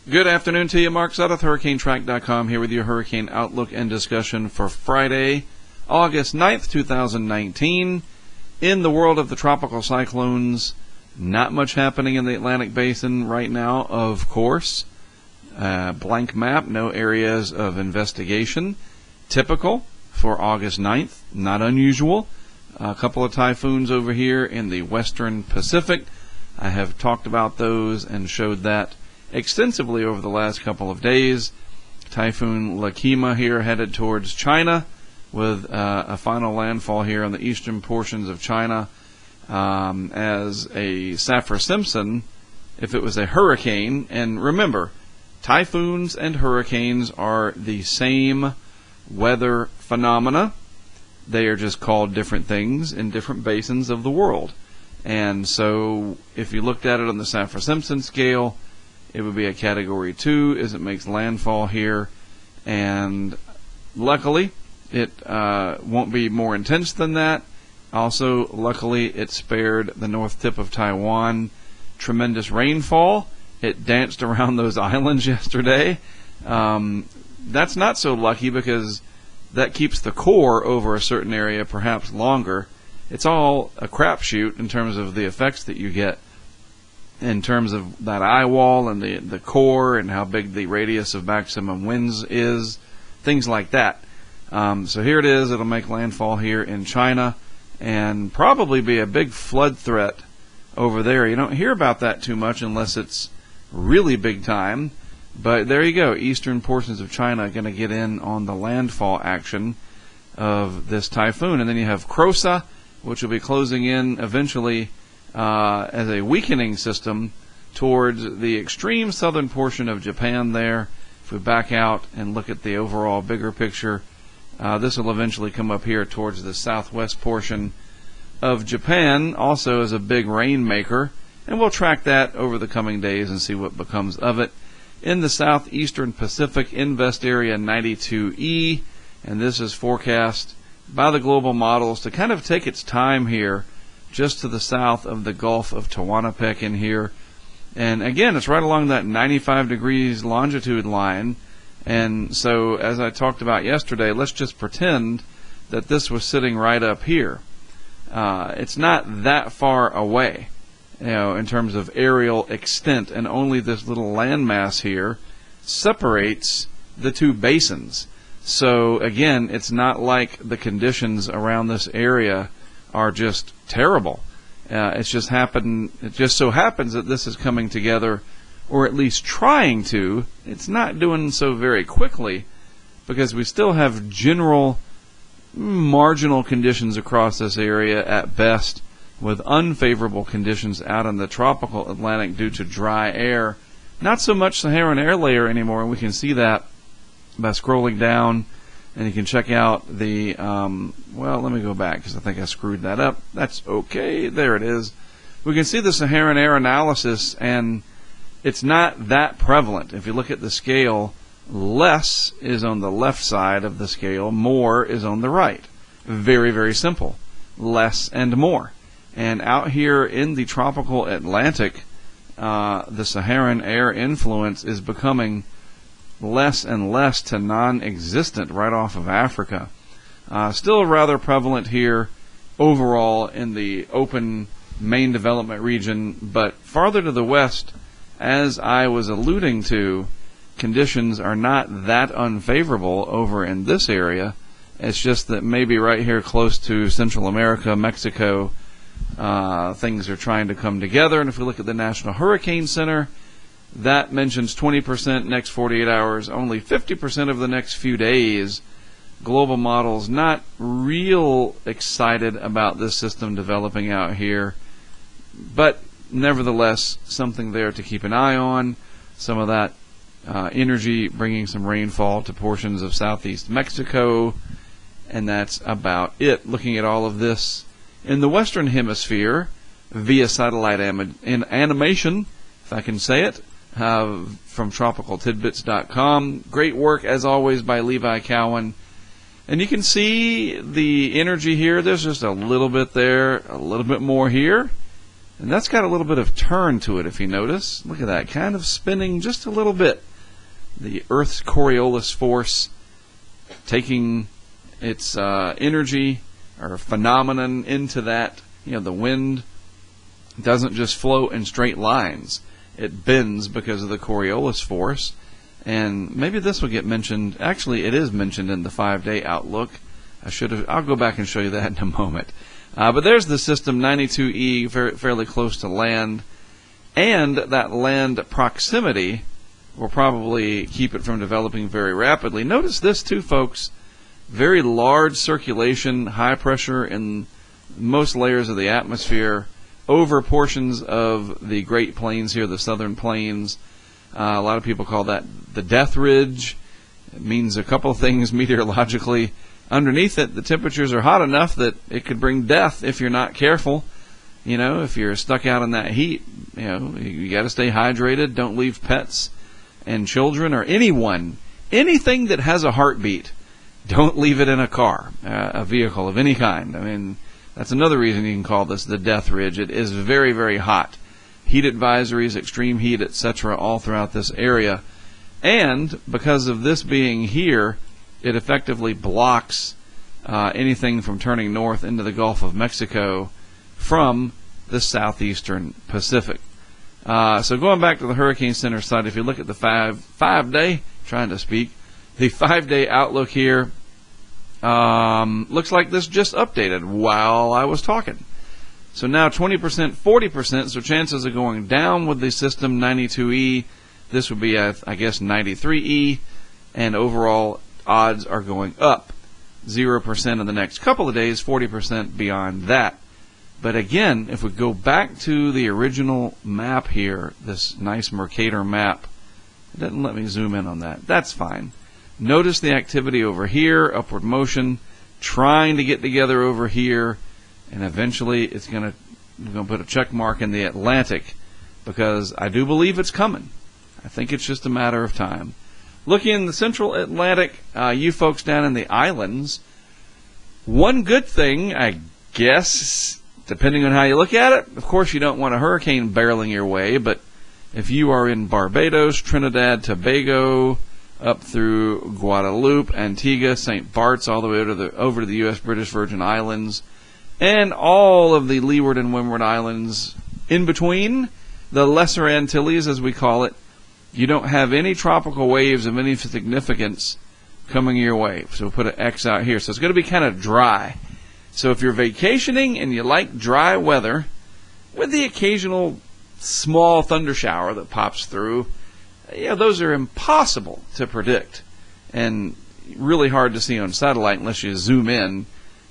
Good afternoon to you. Mark Sudduth, HurricaneTrack.com, here with your hurricane outlook and discussion for Friday, August 9th, 2019. In the world of the tropical cyclones, not much happening in the Atlantic Basin right now, of course. Blank map, no areas of investigation. Typical for August 9th, not unusual. A couple of typhoons over here in the western Pacific. I have talked about those and showed that extensively over the last couple of days. Typhoon Lakima here headed towards China with a final landfall here on the eastern portions of China as a Saffir-Simpson if it was a hurricane. And remember, typhoons and hurricanes are the same weather phenomena. They are just called different things in different basins of the world. And so if you looked at it on the Saffir-Simpson scale, it would be a Category 2 as it makes landfall here. And luckily, it won't be more intense than that. Also, luckily, it spared the north tip of Taiwan tremendous rainfall. It danced around those islands yesterday. That's not so lucky because that keeps the core over a certain area perhaps longer. It's all a crapshoot in terms of the effects that you get in terms of that eye wall and the core and how big the radius of maximum winds is, things like that. So here it is. It'll make landfall here in China and probably be a big flood threat over there. You don't hear about that too much unless it's really big time. But there you go. Eastern portions of China are going to get in on the landfall action of this typhoon. And then you have Crosa, which will be closing in eventually as a weakening system towards the extreme southern portion of Japan there. If we back out and look at the overall bigger picture, this will eventually come up here towards the southwest portion of Japan, also as a big rainmaker. And we'll track that over the coming days and see what becomes of it. In the southeastern Pacific, Invest Area 92E, and this is forecast by the global models to kind of take its time here just to the south of the Gulf of Tehuantepec in here. And again, it's right along that 95 degrees longitude line. And so, as I talked about yesterday, let's just pretend that this was sitting right up here. It's not that far away, in terms of aerial extent, and only this little landmass here separates the two basins. So again, it's not like the conditions around this area are just terrible. It just so happens that this is coming together, or at least trying to. It's not doing so very quickly because we still have general marginal conditions across this area at best, with unfavorable conditions out in the tropical Atlantic due to dry air. Not so much Saharan air layer anymore, and we can see that by scrolling down. And you can check out the, well, let me go back because I think I screwed that up. That's okay. There it is. We can see the Saharan air analysis, and it's not that prevalent. If you look at the scale, less is on the left side of the scale, more is on the right. Very, very simple. Less and more. And out here in the tropical Atlantic, the Saharan air influence is becoming less and less to non-existent right off of Africa. Still rather prevalent here overall in the open main development region, but farther to the west, as I was alluding to, conditions are not that unfavorable over in this area. It's just that maybe right here close to Central America, Mexico, things are trying to come together. And if we look at the National Hurricane Center, that mentions 20% next 48 hours, only 50% of the next few days. Global models not real excited about this system developing out here, but nevertheless something there to keep an eye on. Some of that energy bringing some rainfall to portions of southeast Mexico, and that's about it. Looking at all of this in the western hemisphere via satellite animation, if I can say it, from tropicaltidbits.com. Great work, as always, by Levi Cowan. And you can see the energy here. There's just a little bit there, a little bit more here. And that's got a little bit of turn to it, if you notice. Look at that, kind of spinning just a little bit. The Earth's Coriolis force taking its energy or phenomenon into that. The wind doesn't just flow in straight lines. It bends because of the Coriolis force. And maybe this will get mentioned. Actually, it is mentioned in the 5-day outlook. I'll go back and show you that in a moment. But there's the system 92E, fairly close to land. And that land proximity will probably keep it from developing very rapidly. Notice this too, folks. Very large circulation, high pressure in most layers of the atmosphere over portions of the Great Plains here, the southern plains. A lot of people call that the death ridge. It means a couple of things meteorologically. Underneath it, the temperatures are hot enough that it could bring death if you're not careful. If you're stuck out in that heat, you got to stay hydrated. Don't leave pets and children or anything that has a heartbeat. Don't leave it in a car, a vehicle of any kind. I mean, that's another reason you can call this the death ridge. It is very, very hot. Heat advisories, extreme heat, etc., all throughout this area. And because of this being here, it effectively blocks anything from turning north into the Gulf of Mexico from the southeastern Pacific. So going back to the Hurricane Center side, if you look at the five-day, the 5-day outlook here, looks like this just updated while I was talking. So now 20%, 40%, so chances of going down with the system 92E. This would be, I guess, 93E, and overall odds are going up. 0% in the next couple of days, 40% beyond that. But again, if we go back to the original map here, this nice Mercator map, it doesn't let me zoom in on that. That's fine. Notice the activity over here, upward motion, trying to get together over here, and eventually it's going to put a check mark in the Atlantic, because I do believe it's coming. I think it's just a matter of time. Looking in the central Atlantic, you folks down in the islands, one good thing, I guess, depending on how you look at it, of course you don't want a hurricane barreling your way, but if you are in Barbados, Trinidad, Tobago, up through Guadeloupe, Antigua, St. Bart's, all the way over to the U.S. British Virgin Islands, and all of the Leeward and Windward Islands in between, the Lesser Antilles, as we call it, you don't have any tropical waves of any significance coming your way. So we'll put an X out here. So it's going to be kind of dry. So if you're vacationing and you like dry weather, with the occasional small thunder shower that pops through, those are impossible to predict and really hard to see on satellite unless you zoom in.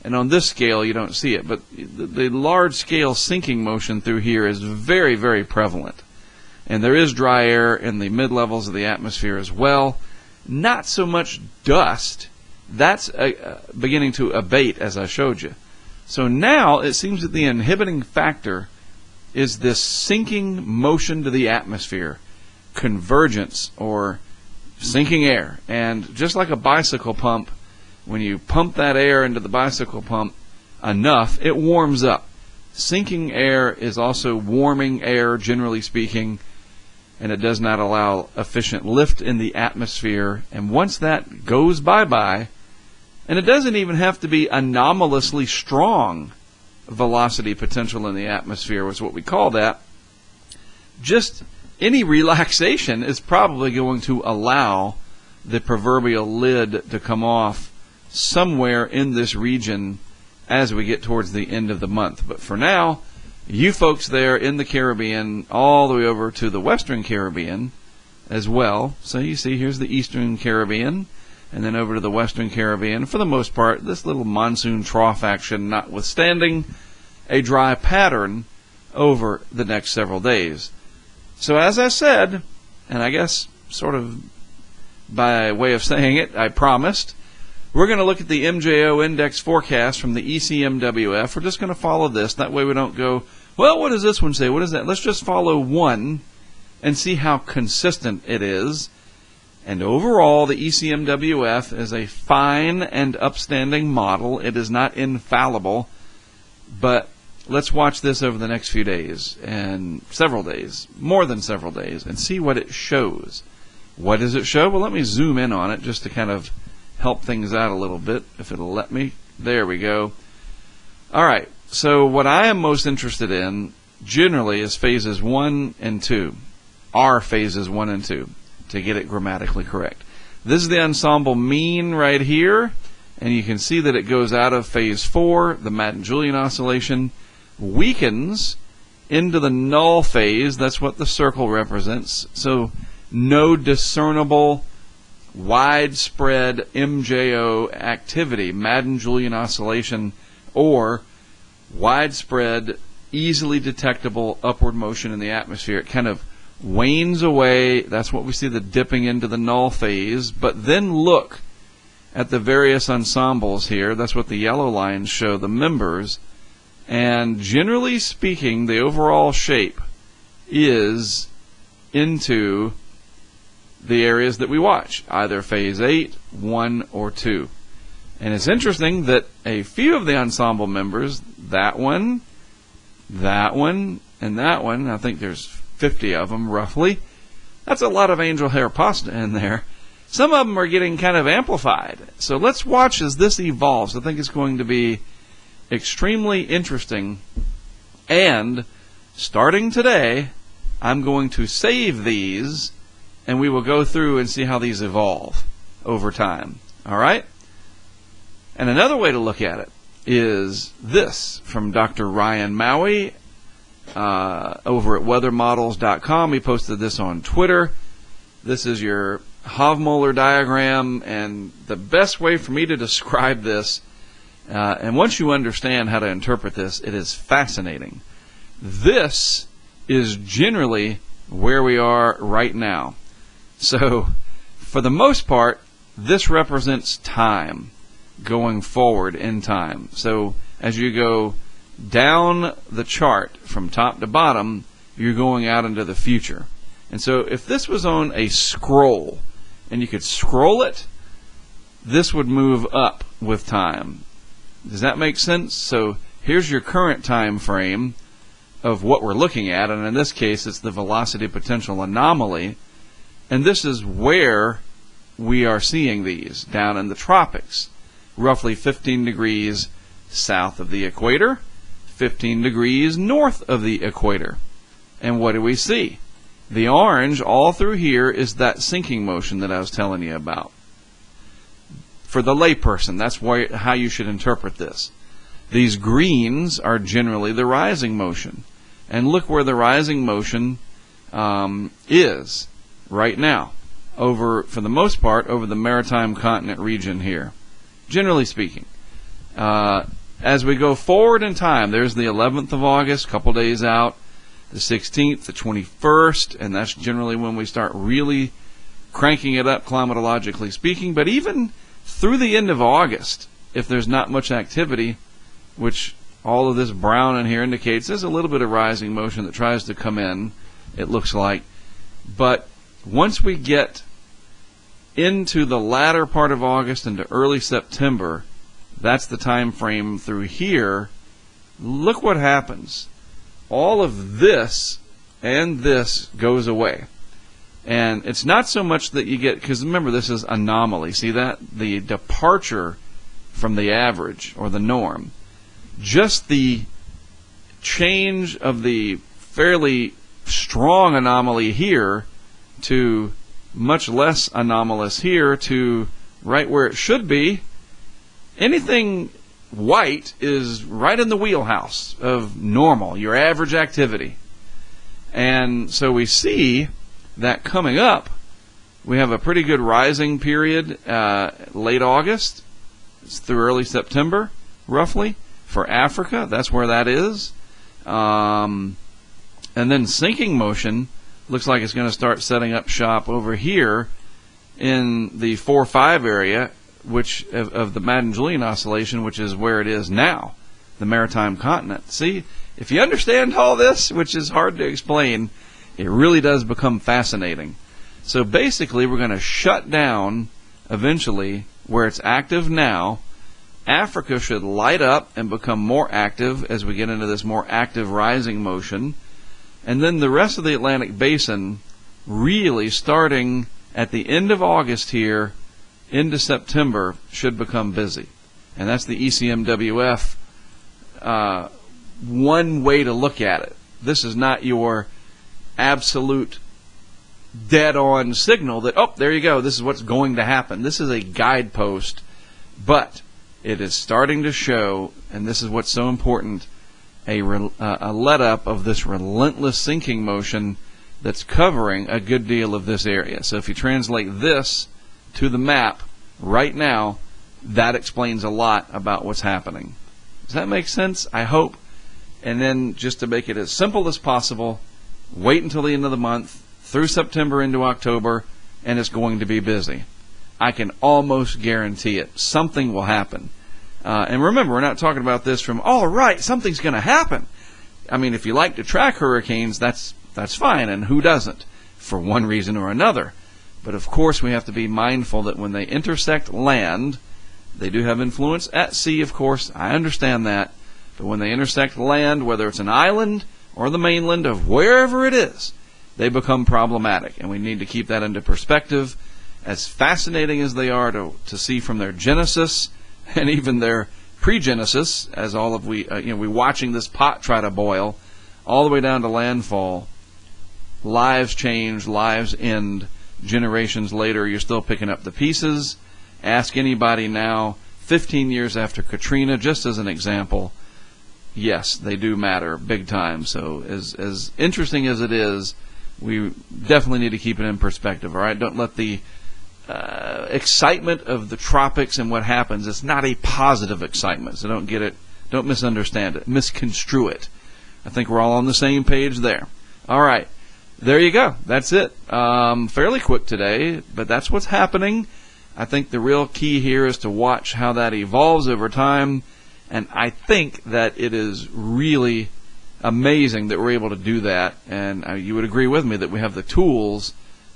And on this scale, you don't see it. But the large-scale sinking motion through here is very, very prevalent. And there is dry air in the mid-levels of the atmosphere as well. Not so much dust. That's beginning to abate, as I showed you. So now it seems that the inhibiting factor is this sinking motion to the atmosphere, convergence or sinking air. And just like a bicycle pump, when you pump that air into the bicycle pump enough, it warms up. Sinking air is also warming air, generally speaking, and it does not allow efficient lift in the atmosphere. And once that goes bye-bye, and it doesn't even have to be anomalously strong velocity potential in the atmosphere, was what we call that, just any relaxation is probably going to allow the proverbial lid to come off somewhere in this region as we get towards the end of the month. But for now, you folks there in the Caribbean, all the way over to the Western Caribbean as well. So you see, here's the Eastern Caribbean, and then over to the Western Caribbean. For the most part, this little monsoon trough action notwithstanding, a dry pattern over the next several days. So as I said, and I guess sort of by way of saying it, I promised, we're going to look at the MJO index forecast from the ECMWF. We're just going to follow this. That way we don't go, well, what does this one say? What is that? Let's just follow one and see how consistent it is. And overall, the ECMWF is a fine and upstanding model. It is not infallible, but let's watch this over the next few days and several days, more than several days, and see what it shows. What does it show? Well, let me zoom in on it just to kind of help things out a little bit, if it'll let me. There we go. All right, so what I am most interested in generally is phases 1 and 2. Are phases 1 and 2, to get it grammatically correct. This is the ensemble mean right here, and you can see that it goes out of phase 4, the Madden-Julian oscillation, weakens into the null phase. That's what the circle represents. So no discernible widespread MJO activity, Madden-Julian oscillation, or widespread, easily detectable upward motion in the atmosphere. It kind of wanes away. That's what we see, the dipping into the null phase. But then look at the various ensembles here. That's what the yellow lines show, the members. And generally speaking, the overall shape is into the areas that we watch, either phase 8, 1, or 2. And it's interesting that a few of the ensemble members, that one, and that one, I think there's 50 of them roughly. That's a lot of angel hair pasta in there. Some of them are getting kind of amplified. So let's watch as this evolves. I think it's going to be extremely interesting. And starting today, I'm going to save these, and we will go through and see how these evolve over time. All right? And another way to look at it is this from Dr. Ryan Maui over at weathermodels.com. He posted this on Twitter. This is your HotMolar diagram, and the best way for me to describe this, and once you understand how to interpret this, it is fascinating. This is generally where we are right now. So, for the most part, this represents time going forward in time. So, as you go down the chart from top to bottom, you're going out into the future. And so, if this was on a scroll, and you could scroll it, this would move up with time. Does that make sense? So, here's your current time frame of what we're looking at, and in this case, it's the velocity potential anomaly. And this is where we are seeing these, down in the tropics, roughly 15 degrees south of the equator, 15 degrees north of the equator. And what do we see? The orange all through here is that sinking motion that I was telling you about. For the layperson, that's how you should interpret this. These greens are generally the rising motion. And look where the rising motion is right now, over, for the most part, over the maritime continent region here, generally speaking. As we go forward in time, there's the 11th of August, a couple days out, the 16th, the 21st, and that's generally when we start really cranking it up climatologically speaking. But even through the end of August, if there's not much activity, which all of this brown in here indicates, there's a little bit of rising motion that tries to come in, it looks like. But once we get into the latter part of August into early September, that's the time frame through here. Look what happens. All of this and this goes away. And it's not so much that you get, because remember, this is anomaly. See that? The departure from the average or the norm. Just the change of the fairly strong anomaly here to much less anomalous here to right where it should be. Anything white is right in the wheelhouse of normal, your average activity. And so we see that coming up, we have a pretty good rising period late August. It's through early September, roughly, for Africa. That's where that is. And then sinking motion looks like it's going to start setting up shop over here in the 4-5 area, which of the Madden-Julian oscillation, which is where it is now, the maritime continent. See, if you understand all this, which is hard to explain, it really does become fascinating. So basically, we're going to shut down eventually where it's active now, Africa should light up and become more active as we get into this more active rising motion. And then the rest of the Atlantic Basin, really starting at the end of August here into September, should become busy. And that's the ECMWF one way to look at it. This is not your absolute dead-on signal that, oh, there you go, this is what's going to happen. This is a guidepost, but it is starting to show, and this is what's so important, a let-up of this relentless sinking motion that's covering a good deal of this area. So if you translate this to the map right now, that explains a lot about what's happening. Does that make sense? I hope. And then just to make it as simple as possible, wait until the end of the month, through September into October, and it's going to be busy. I can almost guarantee it. Something will happen. And remember, we're not talking about this from, all right, something's going to happen. I mean, if you like to track hurricanes, that's fine, and who doesn't, for one reason or another. But of course, we have to be mindful that when they intersect land, they do have influence at sea, of course, I understand that. But when they intersect land, whether it's an island or the mainland of wherever it is, they become problematic. And we need to keep that into perspective. As fascinating as they are to see from their genesis and even their pre-genesis, as all of we're watching this pot try to boil, all the way down to landfall, lives change, lives end. Generations later, you're still picking up the pieces. Ask anybody now, 15 years after Katrina, just as an example, yes, they do matter big time. So as interesting as it is, we definitely need to keep it in perspective, all right? Don't let the excitement of the tropics and what happens, it's not a positive excitement, so don't misunderstand it, misconstrue it. I think we're all on the same page there. All right, there you go. That's it. Fairly quick today, but that's what's happening. I think the real key here is to watch how that evolves over time, and I think that it is really amazing that we're able to do that, and you would agree with me that we have the tools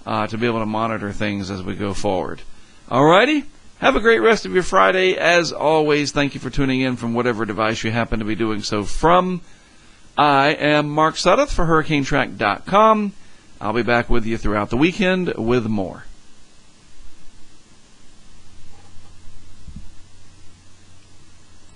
to be able to monitor things as we go forward. Alrighty, have a great rest of your Friday. As always, thank you for tuning in from whatever device you happen to be doing so from. I am Mark Sudduth for HurricaneTrack.com. I'll be back with you throughout the weekend with more.